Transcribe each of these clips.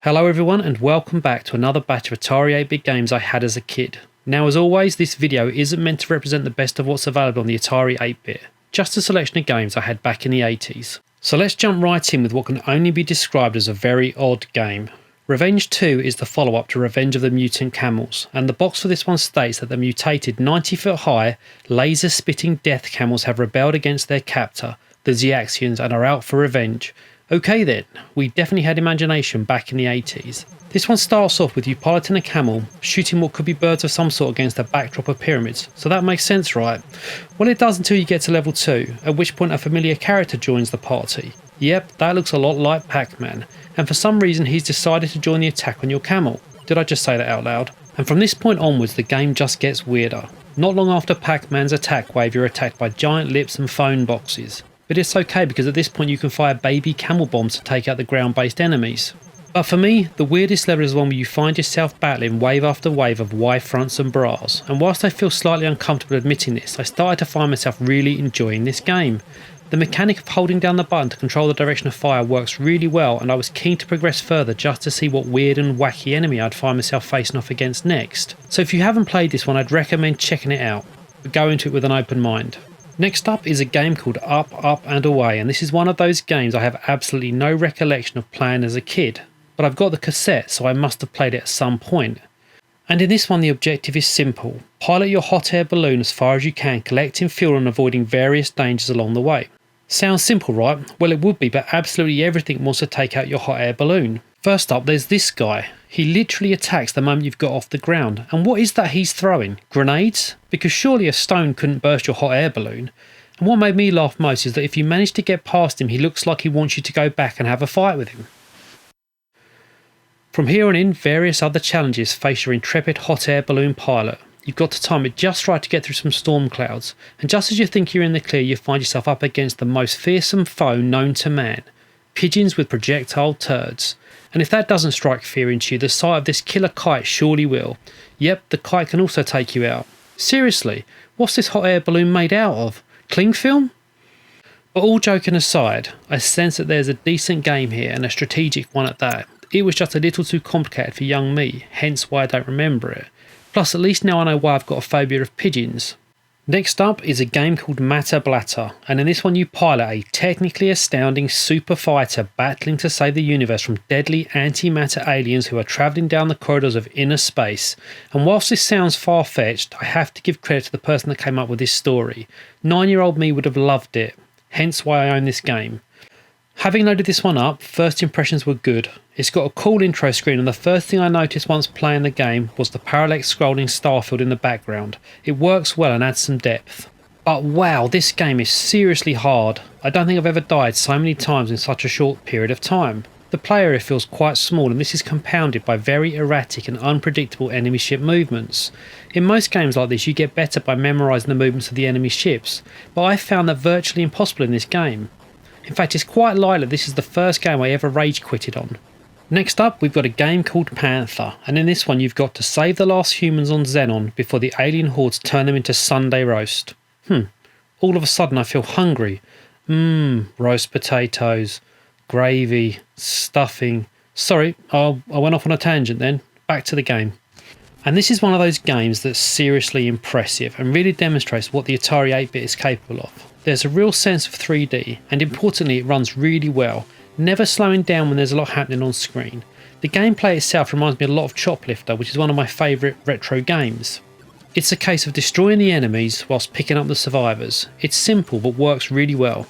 Hello everyone and welcome back to another batch of Atari 8-bit games I had as a kid. Now as always, this video isn't meant to represent the best of what's available on the Atari 8-bit, just a selection of games I had back in the 80s. So let's jump right in with what can only be described as a very odd game. Revenge 2 is the follow-up to Revenge of the Mutant Camels, and the box for this one states that the mutated 90-foot high, laser-spitting death camels have rebelled against their captor, the Xiaxians, and are out for revenge. Okay then, we definitely had imagination back in the 80s. This one starts off with you piloting a camel, shooting what could be birds of some sort against a backdrop of pyramids, so that makes sense, right? Well, it does until you get to level 2, at which point a familiar character joins the party. Yep, that looks a lot like Pac-Man, and for some reason he's decided to join the attack on your camel. Did I just say that out loud? And from this point onwards the game just gets weirder. Not long after Pac-Man's attack wave you're attacked by giant lips and phone boxes. But it's okay because at this point you can fire baby camel bombs to take out the ground-based enemies. But for me, the weirdest level is one where you find yourself battling wave after wave of Y fronts and bras, and whilst I feel slightly uncomfortable admitting this, I started to find myself really enjoying this game. The mechanic of holding down the button to control the direction of fire works really well, and I was keen to progress further just to see what weird and wacky enemy I'd find myself facing off against next. So if you haven't played this one, I'd recommend checking it out, but go into it with an open mind. Next up is a game called Up, Up and Away, and this is one of those games I have absolutely no recollection of playing as a kid, but I've got the cassette so I must have played it at some point. And in this one the objective is simple: pilot your hot air balloon as far as you can, collecting fuel and avoiding various dangers along the way. Sounds simple, right? Well, it would be, but absolutely everything wants to take out your hot air balloon. First up, there's this guy. He literally attacks the moment you've got off the ground. And what is that he's throwing? Grenades? Because surely a stone couldn't burst your hot air balloon. And what made me laugh most is that if you manage to get past him, he looks like he wants you to go back and have a fight with him. From here on in, various other challenges face your intrepid hot air balloon pilot. You've got to time it just right to get through some storm clouds, and just as you think you're in the clear, you find yourself up against the most fearsome foe known to man: pigeons with projectile turds. And if that doesn't strike fear into you, the sight of this killer kite surely will. Yep, the kite can also take you out. Seriously, what's this hot air balloon made out of? Cling film? But all joking aside, I sense that there's a decent game here, and a strategic one at that. It was just a little too complicated for young me, hence why I don't remember it. Plus, at least now I know why I've got a phobia of pigeons. Next up is a game called Blatter, and in this one you pilot a technically astounding super fighter battling to save the universe from deadly antimatter aliens who are travelling down the corridors of inner space. And whilst this sounds far-fetched, I have to give credit to the person that came up with this story. 9-year-old me would have loved it, hence why I own this game. Having loaded this one up, first impressions were good. It's got a cool intro screen, and the first thing I noticed once playing the game was the parallax scrolling starfield in the background. It works well and adds some depth. But wow, this game is seriously hard. I don't think I've ever died so many times in such a short period of time. The play area feels quite small, and this is compounded by very erratic and unpredictable enemy ship movements. In most games like this you get better by memorising the movements of the enemy ships, but I found that virtually impossible in this game. In fact, it's quite likely this is the first game I ever rage quitted on. Next up, we've got a game called Panther, and in this one you've got to save the last humans on Xenon before the alien hordes turn them into Sunday roast. All of a sudden I feel hungry. Roast potatoes, gravy, stuffing. Sorry, I went off on a tangent then. Back to the game. And this is one of those games that's seriously impressive and really demonstrates what the Atari 8-bit is capable of. There's a real sense of 3D, and importantly it runs really well, never slowing down when there's a lot happening on screen. The gameplay itself reminds me a lot of Choplifter, which is one of my favourite retro games. It's a case of destroying the enemies whilst picking up the survivors. It's simple but works really well.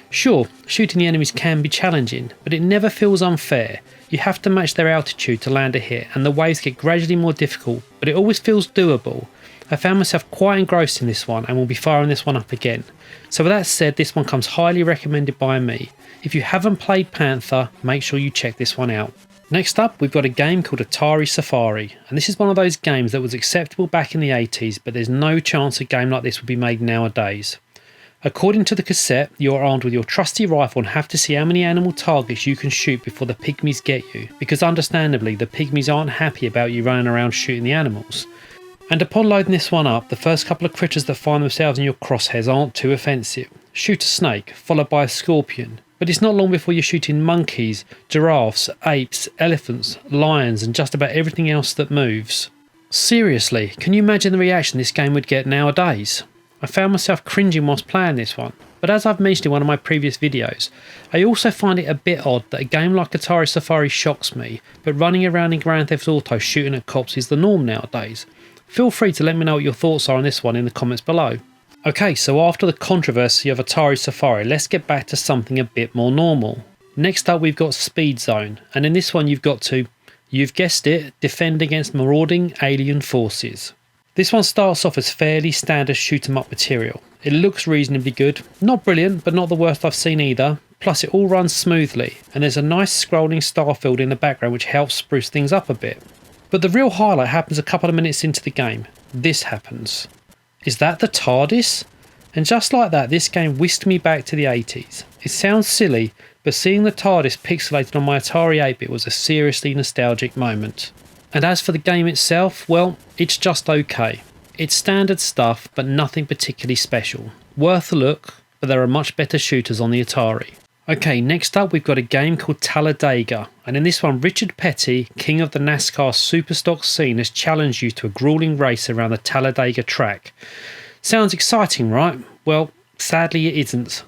Sure, shooting the enemies can be challenging, but it never feels unfair. You have to match their altitude to land a hit, and the waves get gradually more difficult, but it always feels doable. I found myself quite engrossed in this one and will be firing this one up again. So with that said, this one comes highly recommended by me. If you haven't played Panther, make sure you check this one out. Next up, we've got a game called Atari Safari, and this is one of those games that was acceptable back in the 80s, but there's no chance a game like this would be made nowadays. According to the cassette, you are armed with your trusty rifle and have to see how many animal targets you can shoot before the pygmies get you, because understandably the pygmies aren't happy about you running around shooting the animals. And upon loading this one up, the first couple of critters that find themselves in your crosshairs aren't too offensive. Shoot a snake, followed by a scorpion. But it's not long before you're shooting monkeys, giraffes, apes, elephants, lions and just about everything else that moves. Seriously, can you imagine the reaction this game would get nowadays? I found myself cringing whilst playing this one, but as I've mentioned in one of my previous videos, I also find it a bit odd that a game like Atari Safari shocks me, but running around in Grand Theft Auto shooting at cops is the norm nowadays. Feel free to let me know what your thoughts are on this one in the comments below. Okay, so after the controversy of Atari Safari, let's get back to something a bit more normal. Next up we've got Speed Zone, and in this one you've got to, you've guessed it, defend against marauding alien forces. This one starts off as fairly standard shoot 'em up material. It looks reasonably good, not brilliant but not the worst I've seen either, plus it all runs smoothly and there's a nice scrolling star field in the background which helps spruce things up a bit. But the real highlight happens a couple of minutes into the game. This happens. Is that the TARDIS? And just like that, this game whisked me back to the 80s. It sounds silly, but seeing the TARDIS pixelated on my Atari 8-bit was a seriously nostalgic moment. And as for the game itself, well, it's just okay. It's standard stuff, but nothing particularly special. Worth a look, but there are much better shooters on the Atari. Okay, next up we've got a game called Talladega, and in this one Richard Petty, king of the NASCAR Superstock scene, has challenged you to a grueling race around the Talladega track. Sounds exciting, right? Well, sadly it isn't.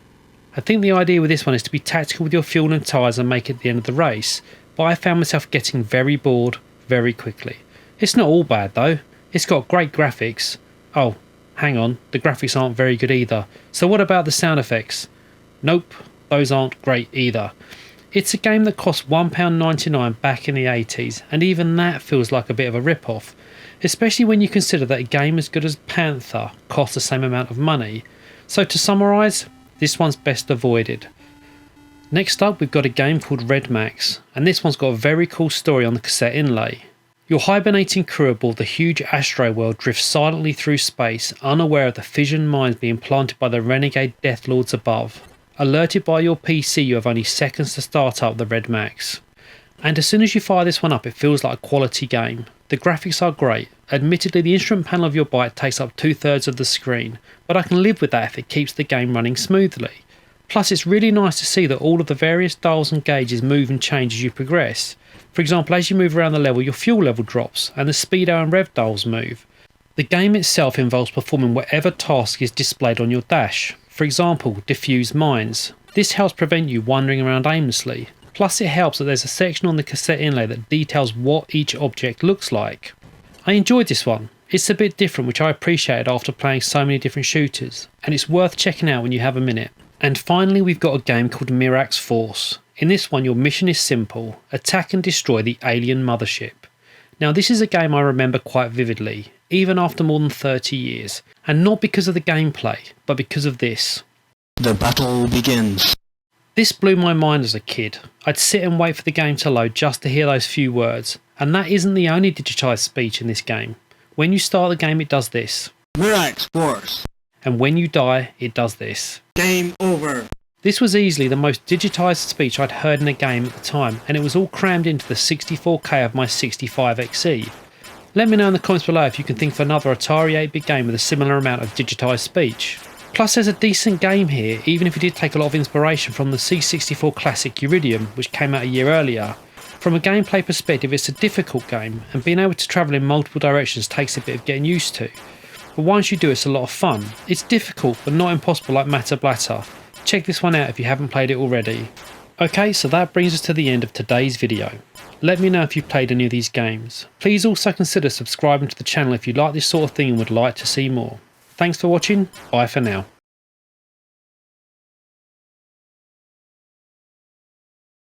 I think the idea with this one is to be tactical with your fuel and tyres and make it at the end of the race, but I found myself getting very bored very quickly. It's not all bad though, it's got great graphics. Oh, hang on, the graphics aren't very good either. So what about the sound effects? Nope. Those aren't great either. It's a game that cost £1.99 back in the 80s, and even that feels like a bit of a rip-off, especially when you consider that a game as good as Panther cost the same amount of money. So to summarise, this one's best avoided. Next up we've got a game called Red Max, and this one's got a very cool story on the cassette inlay. Your hibernating crew aboard the huge asteroid world drifts silently through space, unaware of the fission mines being planted by the renegade Death Lords above. Alerted by your PC, you have only seconds to start up the Red Max. And as soon as you fire this one up, it feels like a quality game. The graphics are great. Admittedly, the instrument panel of your bike takes up 2/3 of the screen, but I can live with that if it keeps the game running smoothly. Plus, it's really nice to see that all of the various dials and gauges move and change as you progress. For example, as you move around the level, your fuel level drops, and the speedo and rev dials move. The game itself involves performing whatever task is displayed on your dash. For example, defuse mines. This helps prevent you wandering around aimlessly. Plus it helps that there's a section on the cassette inlay that details what each object looks like. I enjoyed this one. It's a bit different, which I appreciated after playing so many different shooters, and it's worth checking out when you have a minute. And finally we've got a game called Megarax Force. In this one your mission is simple: attack and destroy the alien mothership. Now this is a game I remember quite vividly, even after more than 30 years, and not because of the gameplay, but because of this. The battle begins. This blew my mind as a kid. I'd sit and wait for the game to load just to hear those few words, and that isn't the only digitised speech in this game. When you start the game it does this. Megarax Force. And when you die it does this. Game over. This was easily the most digitised speech I'd heard in a game at the time, and it was all crammed into the 64K of my 65XE. Let me know in the comments below if you can think of another Atari 8-bit game with a similar amount of digitised speech. Plus there's a decent game here, even if it did take a lot of inspiration from the C64 classic Uridium, which came out a year earlier. From a gameplay perspective it's a difficult game, and being able to travel in multiple directions takes a bit of getting used to. But once you do it's a lot of fun. It's difficult but not impossible like Blatter. Check this one out if you haven't played it already. Okay, so that brings us to the end of today's video. Let me know if you've played any of these games. Please also consider subscribing to the channel if you like this sort of thing and would like to see more. Thanks for watching, bye for now.